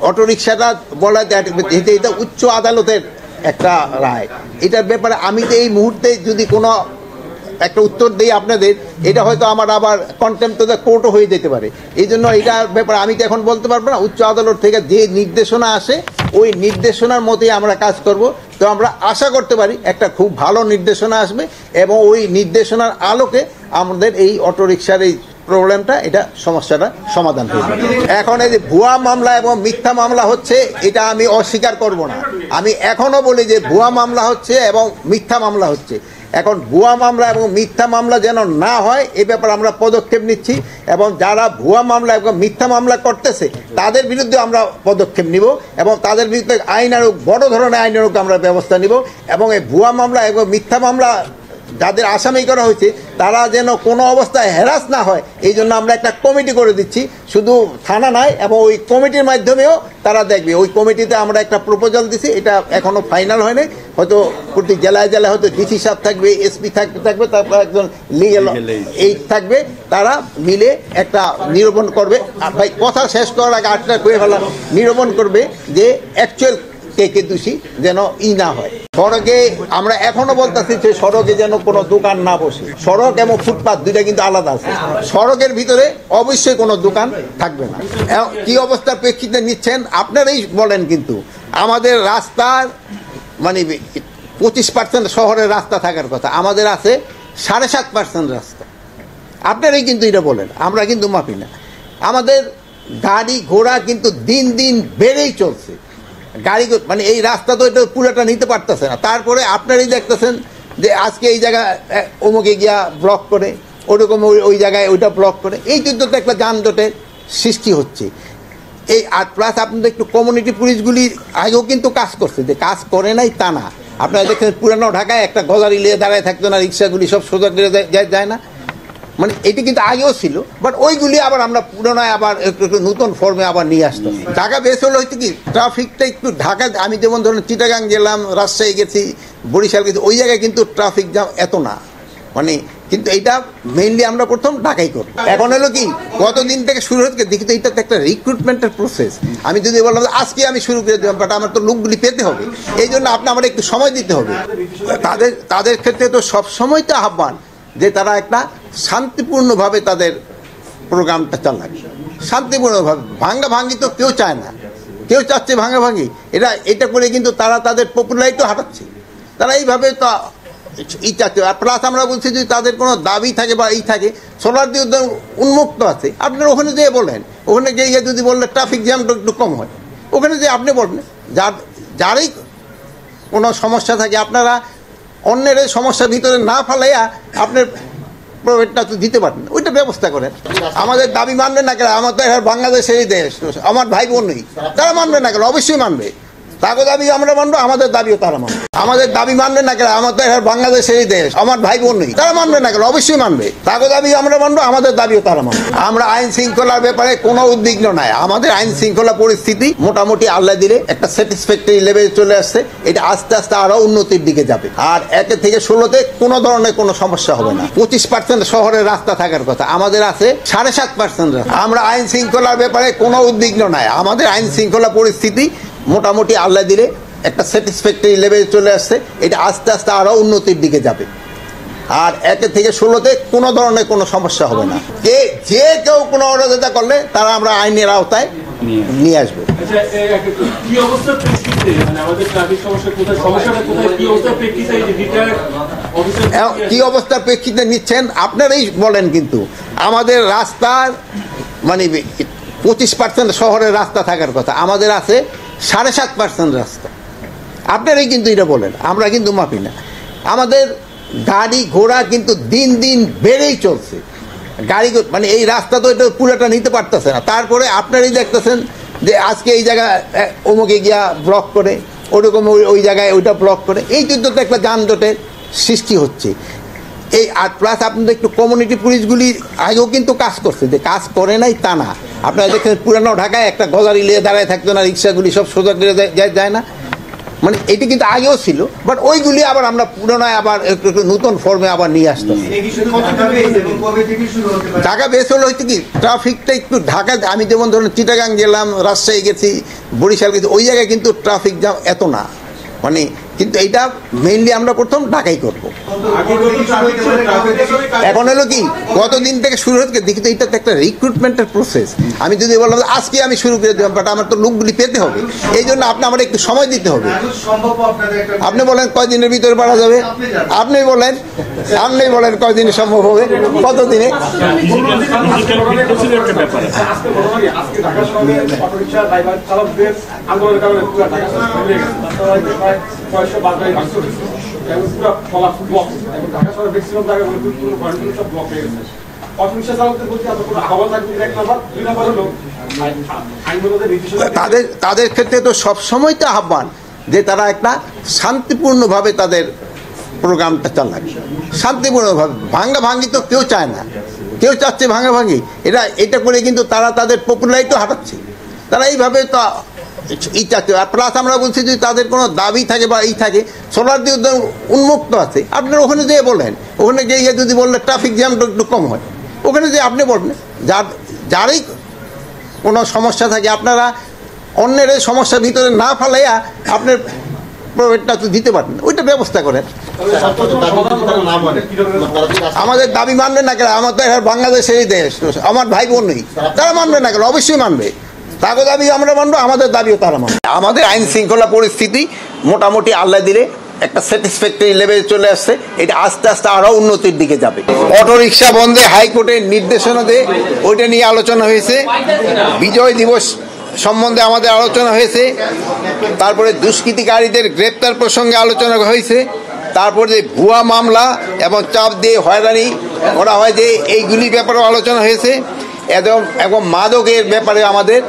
অটোরিকশাটা বলা এটা উচ্চ আদালতের একটা রায়। এটার ব্যাপারে আমি তো এই মুহূর্তে যদি কোনো একটা উত্তর দিই আপনাদের, এটা হয়তো আমার আবার কন্টেম্প্ট অফ দ্য কোর্টও হয়ে যেতে পারে। এই জন্য এটার ব্যাপারে আমি তো এখন বলতে পারবো না। উচ্চ আদালত থেকে যে নির্দেশনা আসে ওই নির্দেশনার মতোই আমরা কাজ করব। তো আমরা আশা করতে পারি একটা খুব ভালো নির্দেশনা আসবে এবং ওই নির্দেশনার আলোকে আমাদের এই অটোরিকশার এই প্রবলেমটা, এটা সমস্যাটা সমাধান হয়ে যাবে। এখন এই যে ভুয়া মামলা এবং মিথ্যা মামলা হচ্ছে, এটা আমি অস্বীকার করব না। আমি এখনো বলি যে ভুয়া মামলা হচ্ছে এবং মিথ্যা মামলা হচ্ছে। এখন ভুয়া মামলা এবং মিথ্যা মামলা যেন না হয় এ ব্যাপারে আমরা পদক্ষেপ নিচ্ছি এবং যারা ভুয়া মামলা এবং মিথ্যা মামলা করতেছে তাদের বিরুদ্ধে আমরা পদক্ষেপ নিব এবং তাদের বিরুদ্ধে আইনানুগ বড় ধরনের আইনানুগ আমরা ব্যবস্থা নিব এবং এই ভুয়া মামলা এবং মিথ্যা মামলা যাদের আসামি করা হয়েছে তারা যেন কোনো অবস্থায় হ্যারাস না হয়, এই জন্য আমরা একটা কমিটি করে দিচ্ছি। শুধু থানা নয়, এবং ওই কমিটির মাধ্যমেও তারা দেখবে। ওই কমিটিতে আমরা একটা প্রপোজাল দিছি, এটা এখনো ফাইনাল হয়নি। হয়তো প্রতি জেলায় জেলায় হয়তো ডিসি সাহেব থাকবে, এসপি থাকবে, তারপর একজন লিগেল এইড থাকবে, তারা মিলে একটা নিরূপণ করবে। ভাই কথা শেষ করার আগে আটটা করে ফেলা, নিরূপণ করবে যে অ্যাকচুয়াল কে দোষী যেন না হয়। সড়কে আমরা এখনো বলতেছি যে সড়কে যেন কোনো দোকান না বসে। সড়ক এবং ফুটপাথ দুইটা কিন্তু আলাদা আছে। সড়কের ভিতরে অবশ্যই কোনো দোকান থাকবে না। কি অবস্থার প্রেক্ষিতে নিচ্ছেন আপনারাই বলেন, কিন্তু আমাদের রাস্তার মানে 25% শহরের রাস্তা থাকার কথা, আমাদের আছে 7.5% রাস্তা। আপনারাই কিন্তু এটা বলেন, আমরা কিন্তু মাপি না। আমাদের গাড়ি ঘোড়া কিন্তু দিন দিন বেড়েই চলছে। গাড়ি মানে এই রাস্তা তো এটা পুরোটা নিতে পারতেছে না। তারপরে আপনারাই দেখতেছেন যে আজকে এই জায়গায় অমুকে গিয়া ব্লক করে, ওরকম ওই জায়গায় ওইটা ব্লক করে, এই তো একটা যানজটের সৃষ্টি হচ্ছে। এই আর প্লাস আপনাদের একটু কমিউনিটি পুলিশগুলি আগেও কিন্তু কাজ করছে, যে কাজ করে নাই তা না। আপনারা দেখেন পুরানো ঢাকায় একটা গজারি নিয়ে দাঁড়ায় থাকতো না, রিক্সাগুলি সব সোজা করে যায় না, মানে এটি কিন্তু আগেও ছিল। বাট ওইগুলি আবার আমরা পুরোনায় আবার একটু নতুন ফর্মে আবার নিয়ে আসতাম। ঢাকা বেশ হলো হয়তো কি ট্রাফিকটা একটু ঢাকা, আমি যেমন ধরুন চিটাগাং গেলাম, রাজশাহী গেছি, বরিশাল গেছি, ওই জায়গায় কিন্তু ট্রাফিক জ্যাম এত না, মানে কিন্তু এটা মেইনলি আমরা প্রথম ঢাকাই করি। এখন হলো কি কতদিন থেকে শুরু হচ্ছে দেখি, তো এটা তো একটা রিক্রুটমেন্টের প্রসেস। আমি যদি বললাম আজকে আমি শুরু করে দিলাম, বাট আমার তো লোকগুলি পেতে হবে, এই জন্য আমার একটু সময় দিতে হবে। তাদের ক্ষেত্রে তো সব সময় তো আহ্বান যে তারা একটা শান্তিপূর্ণভাবে তাদের প্রোগ্রামটা চালায়, শান্তিপূর্ণভাবে। ভাঙ্গি তো কেউ চায় না, কেউ চাচ্ছে ভাঙ্গি। এটা করে কিন্তু তারা তাদের পপুলারিটি হারাচ্ছে। তারা এইভাবে তো চাচ্ছে। আর প্লাস আমরা বলছি যদি তাদের কোনো দাবি থাকে বা থাকে, সোলারদি উদ্যান উন্মুক্ত আছে, আপনারা ওখানে যেয়ে বলেন। ওখানে গিয়ে যদি বললে ট্রাফিক জ্যামটা একটু কম হয়, ওখানে যেয়ে আপনি বলবেন। যারই কোনো সমস্যা থাকে আপনারা অন্যের এই সমস্যার ভিতরে না ফেলাইয়া আপনার প্রোভাইডটা তো দিতে পারেন, ওইটা ব্যবস্থা করেন। আমাদের দাবি মানবে না কেন? আমার তো বাংলাদেশেরই দেশ, আমার ভাই বোন নেই, তারা মানবে না কেন? অবশ্যই মানবে। তাকে দাবি আমরা মানবো, আমাদের দাবিও তারা মানবে। আমাদের দাবি মানবে না কেন? আমার তো বাংলাদেশেরই দেশ, আমার ভাই বোন নেই, তারা মানবে না কেন? অবশ্যই মানবে। তাকে দাবি আমরা মানবো, আমাদের দাবিও তারা মানবে। আমরা আইন শৃঙ্খলার ব্যাপারে কোনো উদ্বিগ্ন নাই। আমাদের আইন শৃঙ্খলা পরিস্থিতি মোটামুটি আল্লাহ দিলে একটা স্যাটিসফ্যাক্টরি লেভেলে চলে আসছে। এটা আস্তে আস্তে আরো উন্নতির দিকে যাবে। আর 1 থেকে 16-তে কোনো ধরনের কোনো সমস্যা হবে না। 25% শহরের রাস্তা থাকার কথা, আমাদের আছে 7.5% রাস্তা। আমরা আইন শৃঙ্খলার ব্যাপারে কোনো উদ্বিগ্ন নাই। আমাদের আইন শৃঙ্খলা পরিস্থিতি মোটামুটি আল্লাহ দিলে একটা স্যাটিসফ্যাক্টরি লেভেলে চলে আসছে। এটা আস্তে আস্তে আরো উন্নতির দিকে যাবে। আর 1 থেকে 16-তে কোনো ধরনের কোনো সমস্যা হবে না। যে কেউ কোনো অরাজকতা করলে তারা আমরা আইনের আওতায় নিয়ে আসবো। কি অবস্থার প্রেক্ষিতে নিচ্ছেন আপনারাই বলেন, কিন্তু আমাদের রাস্তার মানে 25% শহরের রাস্তা থাকার কথা, আমাদের আছে 7.5% রাস্তা। আপনারাই কিন্তু এটা বলেন, আমরা কিন্তু মাপি না। আমাদের গাড়ি ঘোড়া কিন্তু দিন দিন বেড়েই চলছে। গাড়ি মানে এই রাস্তা তো এটা পুরোটা নিতে পারতেছে না। তারপরে আপনারাই দেখতেছেন যে আজকে এই জায়গায় অমুকে গিয়া ব্লক করে, ওরকম ওই জায়গায় ওইটা ব্লক করে, এই তো একটা যানজটের সৃষ্টি হচ্ছে। এই আর প্লাস আপনাদের একটু কমিউনিটি পুলিশগুলি আগেও কিন্তু কাজ করছে, যে কাজ করে নাই তা না। আপনারা দেখেন পুরানো ঢাকায় একটা গজারি নিয়ে দাঁড়ায় থাকতো না, রিক্সাগুলি সব সোজা করে যায় না, মানে এটি কিন্তু আগেও ছিল, বাট ওইগুলি আবার আমরা পুনরায় আবার একটু নতুন ফর্মে আবার নিয়ে আসতাম। ঢাকা বেস হলো হচ্ছে কি ট্রাফিকটা একটু ঢাকা, আমি যেমন ধরুন চিটাগাং গেলাম, রাজশাহী গেছি, বরিশাল গেছি, ওই জায়গায় কিন্তু ট্রাফিক জ্যাম এত না, মানে কিন্তু এইটা মেইনলি আমরা প্রথম ঢাকাই করবো। এখন হলো কি কতদিন থেকে শুরু হচ্ছে দেখি তো, এটা তো একটা রিক্রুটমেন্টের প্রসেস। আমি যদি বললাম আজকে আমি শুরু করে দিলাম, বাট আমার তো লোকগুলি পেতে হবে, এই জন্য আমার একটু সময় দিতে হবে। আপনি বলেন কয়দিনের ভিতরে পারা যাবে, আপনি বলেন কয়দিনে সম্ভব হবে, কতদিনে? তাদের ক্ষেত্রে তো সবসময় তো আহ্বান যে তারা একটা শান্তিপূর্ণভাবে তাদের প্রোগ্রামটা চালাবে, শান্তিপূর্ণভাবে। ভাঙ্গি তো কেউ চায় না, কেউ চাচ্ছে ভাঙ্গি। এটা করে কিন্তু তারা তাদের পপুলারিটি হারাচ্ছে। তারা এইভাবে তো চাচ্ছে। আর প্লাস আমরা বলছি যদি তাদের কোনো দাবি থাকে বা থাকে, সোলারদি উদ্যান উন্মুক্ত আছে, আপনারা ওখানে যেয়ে বলেন, ওখানে গিয়ে যদি বললে ট্রাফিক জ্যামটা একটু কম হয়, ওখানে যে আপনি বলবেন যারই কোনো সমস্যা থাকে, আপনারা অন্যের এই সমস্যার ভিতরে না ফেলাইয়া আপনার প্রোভাইডটা তো দিতে পারেন, ওইটা ব্যবস্থা করেন। আমাদের দাবি মানবে না কেন? আমার তো বাংলাদেশেরই দেশ, আমার ভাই বোন নেই, তারা মানবে না কেন? অবশ্যই মানবে। তাকে দাবি আমরা মানবো, আমাদের দাবিও তারা মানবে। আমাদের আইন শৃঙ্খলা পরিস্থিতি মোটামুটি আল্লাহ দিলে একটা স্যাটিসফ্যাক্টরি লেভেলে চলে আসছে। এটা আস্তে আস্তে আরও উন্নতির দিকে যাবে। অটো রিক্সা বন্ধে হাইকোর্টের নির্দেশনা দিয়ে ওইটা নিয়ে আলোচনা হয়েছে। বিজয় দিবস সম্বন্ধে আমাদের আলোচনা হয়েছে। তারপরে দুষ্কৃতিকারীদের গ্রেপ্তার প্রসঙ্গে আলোচনা হয়েছে। তারপরে যে ভুয়া মামলা এবং চাপ দিয়ে হয়রানি করা হয় যে এইগুলির ব্যাপারেও আলোচনা হয়েছে, এবং মাদকের ব্যাপারে আমাদের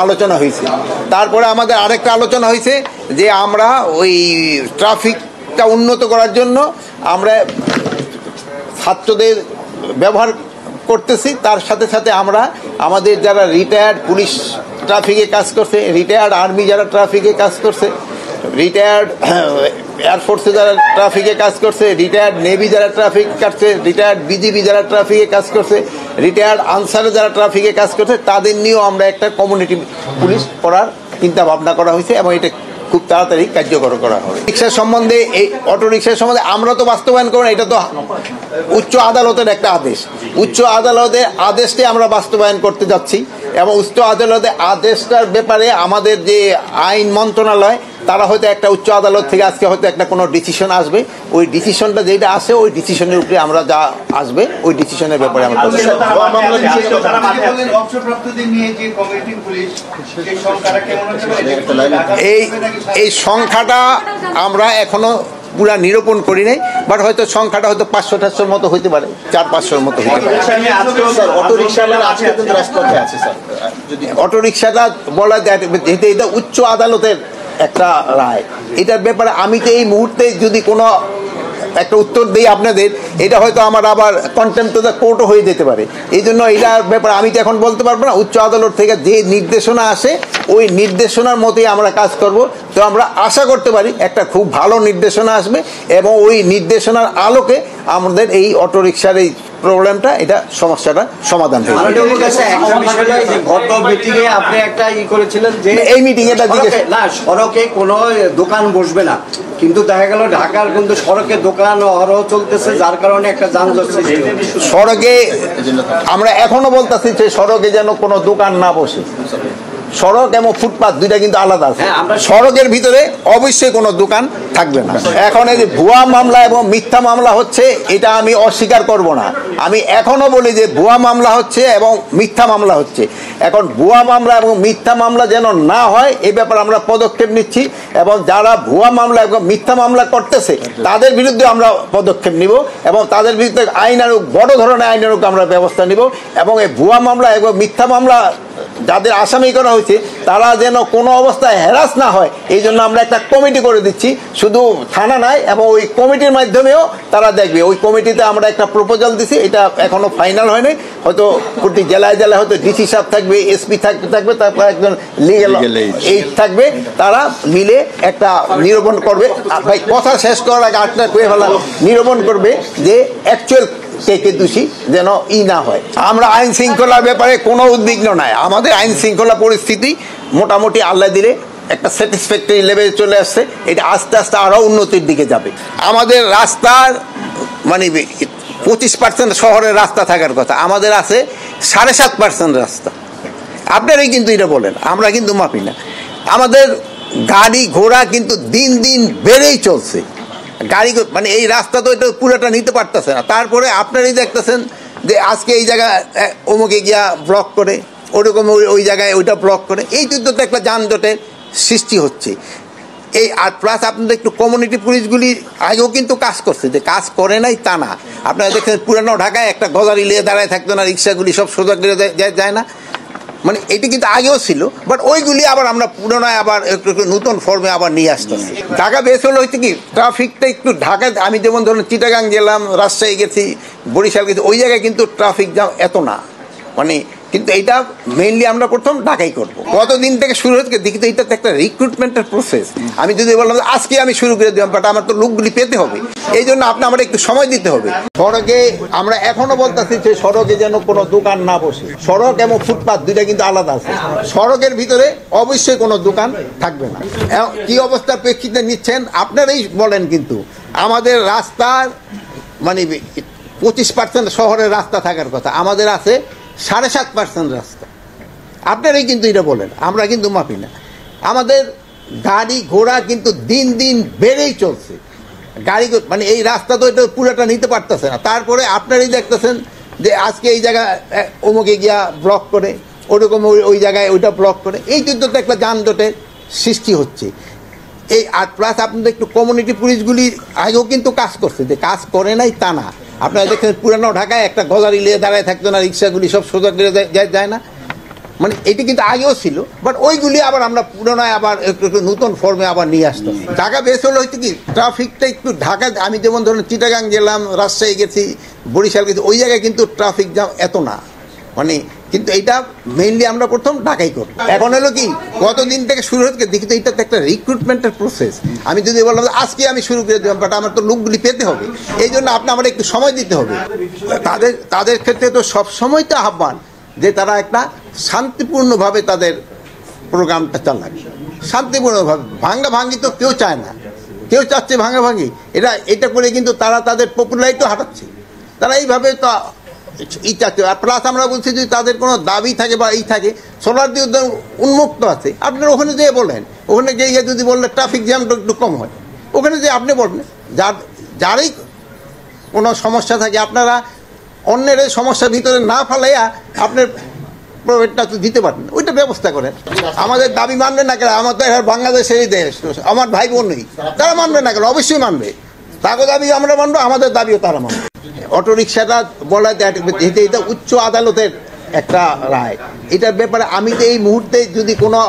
আলোচনা হয়েছে। তারপরে আমাদের আরেকটা আলোচনা হয়েছে যে আমরা ওই ট্রাফিকটা উন্নত করার জন্য আমরা ছাত্রদের ব্যবহার করতেছি, তার সাথে সাথে আমরা আমাদের যারা রিটায়ার্ড পুলিশ ট্রাফিকে কাজ করছে, রিটায়ার্ড আর্মি যারা ট্রাফিকে কাজ করছে, রিটায়ার্ড এয়ারফোর্সে যারা ট্রাফিকে কাজ করছে, রিটায়ার্ড নেভি যারা ট্রাফিক কাটছে, রিটায়ার্ড বিজিবি যারা ট্রাফিকে কাজ করছে, রিটায়ার্ড আনসারে যারা ট্রাফিকে কাজ করছে, তাদের নিয়েও আমরা একটা কমিউনিটি পুলিশ করার চিন্তা ভাবনা করা হয়েছে, এবং এটা খুব তাড়াতাড়ি কার্যকর করা হবে। রিক্সার সম্বন্ধে, এই অটো রিক্সার সম্বন্ধে আমরা তো বাস্তবায়ন করব না, এটা তো উচ্চ আদালতের একটা আদেশ। উচ্চ আদালতের আদেশটি আমরা বাস্তবায়ন করতে যাচ্ছি, এবং উচ্চ আদালতের আদেশটার ব্যাপারে আমাদের যে আইন মন্ত্রণালয়, তারা হয়তো একটা উচ্চ আদালত থেকে আজকে হয়তো একটা কোনো ডিসিশন আসবে। ওই ডিসিশনটা যেটা আসে, ওই ডিসিশনের উপরে আমরা যা আসবে ওই ডিসিশনের ব্যাপারে আমরা এই সংখ্যাটা আমরা এখনো পুরা নিরূপণ করি নাই, বাট হয়তো সংখ্যাটা হয়তো 500-400 মতো হইতে পারে, 400-500 মতো হইতে পারে। অটো রিক্সাটা বলা যায় যেহেতু এটা উচ্চ আদালতের একটা রায়, এটার ব্যাপারে আমি তো এই মুহূর্তে যদি কোনো একটা উত্তর দিই আপনাদের, এটা হয়তো আমার আবার কন্টেম্প্ট অফ দ্য কোর্টও হয়ে যেতে পারে। এই জন্য এটার ব্যাপারে আমি তো এখন বলতে পারবো না। উচ্চ আদালত থেকে যে নির্দেশনা আসে ওই নির্দেশনার মতোই আমরা কাজ করব। তো আমরা আশা করতে পারি একটা খুব ভালো নির্দেশনা আসবে, এবং ওই নির্দেশনার আলোকে আমাদের এই অটোরিকশার এই প্রবলেমটা, এটা সমস্যাটা সমাধান হবে। আপনি একটা করেছিলেন যে এই মিটিং এটা না, সড়কে কোনো দোকান বসবে না, কিন্তু দেখা গেল ঢাকার কিন্তু সড়কে দোকান অহরহ চলতেছে, যার কারণে একটা যানজট সৃষ্টি হচ্ছে। সড়কে আমরা এখনো বলতেছি যে সড়কে যেন কোনো দোকান না বসে। সড়ক এবং ফুটপাথ দুইটা কিন্তু আলাদা আছে। সড়কের ভিতরে অবশ্যই কোনো দোকান থাকবে না। এখন এই যে ভুয়া মামলা এবং মিথ্যা মামলা হচ্ছে, এটা আমি অস্বীকার করব না। আমি এখনো বলি যে ভুয়া মামলা হচ্ছে এবং মিথ্যা মামলা হচ্ছে। এখন ভুয়া মামলা এবং মিথ্যা মামলা যেন না হয় এই ব্যাপারে আমরা পদক্ষেপ নিচ্ছি, এবং যারা ভুয়া মামলা এবং মিথ্যা মামলা করতেছে তাদের বিরুদ্ধে আমরা পদক্ষেপ নিব, এবং তাদের বিরুদ্ধে আইনানুগ বড় ধরনের আইনানুগ আমরা ব্যবস্থা নিব, এবং এই ভুয়া মামলা এবং মিথ্যা মামলা যাদের আসামি করা হয়েছে তারা যেন কোনো অবস্থায় হ্যারাস না হয়, এই জন্য আমরা একটা কমিটি করে দিচ্ছি। শুধু থানা নয়, এবং ওই কমিটির মাধ্যমেও তারা দেখবে। ওই কমিটিতে আমরা একটা প্রপোজাল দিছি, এটা এখনো ফাইনাল হয়নি। হয়তো প্রতি জেলায় জেলায় হয়তো ডিসি সাহেব থাকবে, এসপি থাকবে, তারপর একজন লিগেল এইড থাকবে, তারা মিলে একটা নিরূপণ করবে। ভাই কথা শেষ করার আগে আটটা করে ফেলা, নিরূপণ করবে যে অ্যাকচুয়াল কে দোষী যেন না হয়। আমরা আইন শৃঙ্খলার ব্যাপারে কোনো উদ্বিগ্ন নাই। আমাদের আইন শৃঙ্খলা পরিস্থিতি মোটামুটি আল্লাহ দিলে একটা স্যাটিসফ্যাক্টরি লেভেলে চলে আসছে। এটা আস্তে আস্তে আরও উন্নতির দিকে যাবে। আমাদের রাস্তার মানে 25% শহরের রাস্তা থাকার কথা, আমাদের আছে 7.5% রাস্তা। আপনারাই কিন্তু এটা বলেন, আমরা কিন্তু মাপি না। আমাদের গাড়ি ঘোড়া কিন্তু দিন দিন বেড়েই চলছে। গাড়ি মানে এই রাস্তা তো এটা পুরোটা নিতে পারতেছে না। তারপরে আপনারাই দেখতেছেন যে আজকে এই জায়গায় অমুকে গিয়া ব্লক করে, ওরকম ওই জায়গায় ওইটা ব্লক করে, এই তো একটা যানজটের সৃষ্টি হচ্ছে। এই আর প্লাস আপনাদের একটু কমিউনিটি পুলিশগুলি আগেও কিন্তু কাজ করছে, যে কাজ করে নাই তা না। আপনারা দেখছেন পুরানো ঢাকায় একটা গজারি লিয়ে দাঁড়ায় থাকতো না, রিক্সাগুলি সব সোজা করে যায় না, মানে এটি কিন্তু আগেও ছিল। বাট ওইগুলি আবার আমরা পুনরায় আবার একটু নতুন ফর্মে আবার নিয়ে আসতেছি। ঢাকা বেস হলো হচ্ছে কি ট্রাফিকটা একটু ঢাকায়, আমি যেমন ধরুন চিটাগাং গেলাম, রাজশাহী গেছি, বরিশাল গেছি, ওই জায়গায় কিন্তু ট্রাফিক জ্যাম এত না, মানে কিন্তু এইটা মেইনলি আমরা প্রথম ঢাকাই করবো। কতদিন থেকে শুরু হচ্ছে দেখি, তো এটা তো একটা রিক্রুটমেন্টের প্রসেস। আমি যদি বললাম আজকে আমি শুরু করে দিলাম, বাট আমার তো লোকগুলি পেতে হবে, এই জন্য আমার একটু সময় দিতে হবে। সড়কে আমরা এখনো বলতেছি যে সড়কে যেন কোনো দোকান না বসে। সড়ক এবং ফুটপাথ দুইটা কিন্তু আলাদা আছে। সড়কের ভিতরে অবশ্যই কোনো দোকান থাকবে না। কি অবস্থার প্রেক্ষিতে নিচ্ছেন আপনারাই বলেন, কিন্তু আমাদের রাস্তার মানে 25% শহরের রাস্তা থাকার কথা, আমাদের আছে 7.5% রাস্তা। আপনারাই কিন্তু এটা বলেন, আমরা কিন্তু মাপি না। আমাদের গাড়ি ঘোড়া কিন্তু দিন দিন বেড়েই চলছে। গাড়ি মানে এই রাস্তা তো এটা পুরোটা নিতে পারতেছে না। তারপরে আপনারাই দেখতেছেন যে আজকে এই জায়গায় অমুকে গিয়া ব্লক করে, ওরকম ওই জায়গায় ওইটা ব্লক করে, এই তো একটা যানজটের সৃষ্টি হচ্ছে। এই আর প্লাস আপনাদের একটু কমিউনিটি পুলিশগুলি আগেও কিন্তু কাজ করছে, যে কাজ করে নাই তা না। আপনারা দেখছেন পুরানো ঢাকায় একটা গজারি লিয়ে দাঁড়ায় থাকতো না, রিক্সাগুলি সব সোজা করে যায় না, মানে এটি কিন্তু আগেও ছিল। বাট ওইগুলি আবার আমরা পুনরায় আবার একটু নতুন ফর্মে আবার নিয়ে আসতাম। ঢাকা বেস হলো হচ্ছে কি ট্রাফিকটা একটু ঢাকায়, আমি যেমন ধরুন চিটাগাং গেলাম, রাজশাহী গেছি, বরিশাল গেছি, ওই জায়গায় কিন্তু ট্রাফিক জ্যাম এত না, মানে কিন্তু এইটা মেইনলি আমরা প্রথম ঢাকাই করবো। এখন হলো কি কতদিন থেকে শুরু হচ্ছে দেখি, তো এটা তো একটা রিক্রুটমেন্টের প্রসেস। আমি যদি বললাম আজকে আমি শুরু করে দিলাম, বাট আমার তো লোকগুলি পেতে হবে, এই জন্য আমার একটু সময় দিতে হবে। তাদের ক্ষেত্রে তো সবসময় তো আহ্বান যে তারা একটা শান্তিপূর্ণভাবে তাদের প্রোগ্রামটা চালাক, শান্তিপূর্ণভাবে। ভাঙ্গি তো কেউ চায় না, কেউ চাচ্ছে ভাঙ্গি। এটা করে কিন্তু তারা তাদের পপুলারিটিও হারাচ্ছে। তারা এইভাবে তো চাচ্ছে। আর প্লাস আমরা বলছি যদি তাদের কোনো দাবি থাকে বা থাকে, সোলারদি উদ্যান উন্মুক্ত আছে, আপনারা ওখানে যেয়ে বলেন। ওখানে গিয়ে যদি বললে ট্রাফিক জ্যামটা একটু কম হয়, ওখানে যে আপনি বলবেন যারই কোনো সমস্যা থাকে, আপনারা অন্যের এই সমস্যার ভিতরে না ফেলাইয়া আপনার প্রোভাইডটা তো দিতে পারেন, ওইটা ব্যবস্থা করেন। আমাদের দাবি মানবে না কেন? আমার তো বাংলাদেশেরই দেশ, আমার ভাই বোন নেই, তারা মানবে না কেন? অবশ্যই মানবে। তাকে দাবি আমরা মানবো, আমাদের দাবিও তারা মানবে। অটোরিকশাটা বলা এটা উচ্চ আদালতের একটা রায়। এটার ব্যাপারে আমি তো এই মুহূর্তে যদি কোনো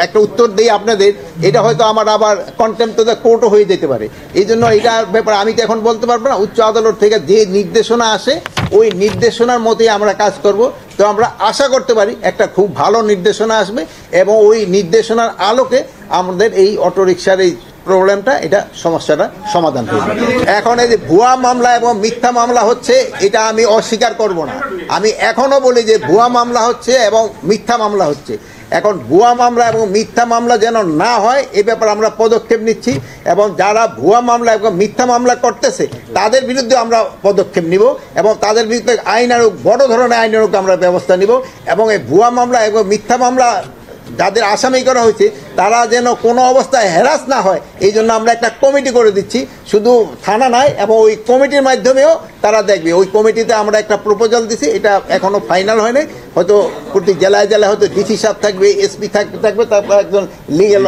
একটা উত্তর দিই আপনাদের, এটা হয়তো আমার আবার কন্টেম্প্ট অফ দ্য কোর্টও হয়ে যেতে পারে। এই জন্য এটার ব্যাপারে আমি তো এখন বলতে পারবো না। উচ্চ আদালত থেকে যে নির্দেশনা আসে, ওই নির্দেশনার মতেই আমরা কাজ করব। তো আমরা আশা করতে পারি একটা খুব ভালো নির্দেশনা আসবে, এবং ওই নির্দেশনার আলোকে আমাদের এই অটোরিকশার এই প্রবলেমটা, এটা সমস্যাটা সমাধান হয়ে যাবে। এখন এই যে ভুয়া মামলা এবং মিথ্যা মামলা হচ্ছে, এটা আমি অস্বীকার করব না। আমি এখনো বলি যে ভুয়া মামলা হচ্ছে এবং মিথ্যা মামলা হচ্ছে। এখন ভুয়া মামলা এবং মিথ্যা মামলা যেন না হয়, এ ব্যাপারে আমরা পদক্ষেপ নিচ্ছি। এবং যারা ভুয়া মামলা এবং মিথ্যা মামলা করতেছে তাদের বিরুদ্ধে আমরা পদক্ষেপ নিব, এবং তাদের বিরুদ্ধে আইনানুগ বড় ধরনের আইনানুগ আমরা ব্যবস্থা নিব। এবং এই ভুয়া মামলা এবং মিথ্যা মামলা যাদের আসামি করা হয়েছে তারা যেন কোনো অবস্থায় হ্যারাস না হয়, এই জন্য আমরা একটা কমিটি করে দিচ্ছি। শুধু থানা নয়, এবং ওই কমিটির মাধ্যমেও তারা দেখবে। ওই কমিটিতে আমরা একটা প্রপোজাল দিছি, এটা এখনো ফাইনাল হয়নি। হয়তো প্রতি জেলায় জেলায় হয়তো ডিসি সাহেব থাকবে, এসপি থাকবে, তারপর একজন লিগেল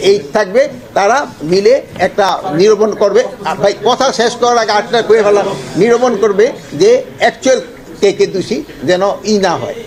এইড থাকবে, তারা মিলে একটা নিরূপণ করবে। আর ভাই কথা শেষ করার আগে আটটা করে ফেলা, নিরূপণ করবে যে অ্যাকচুয়াল কে দোষী যেন না হয়।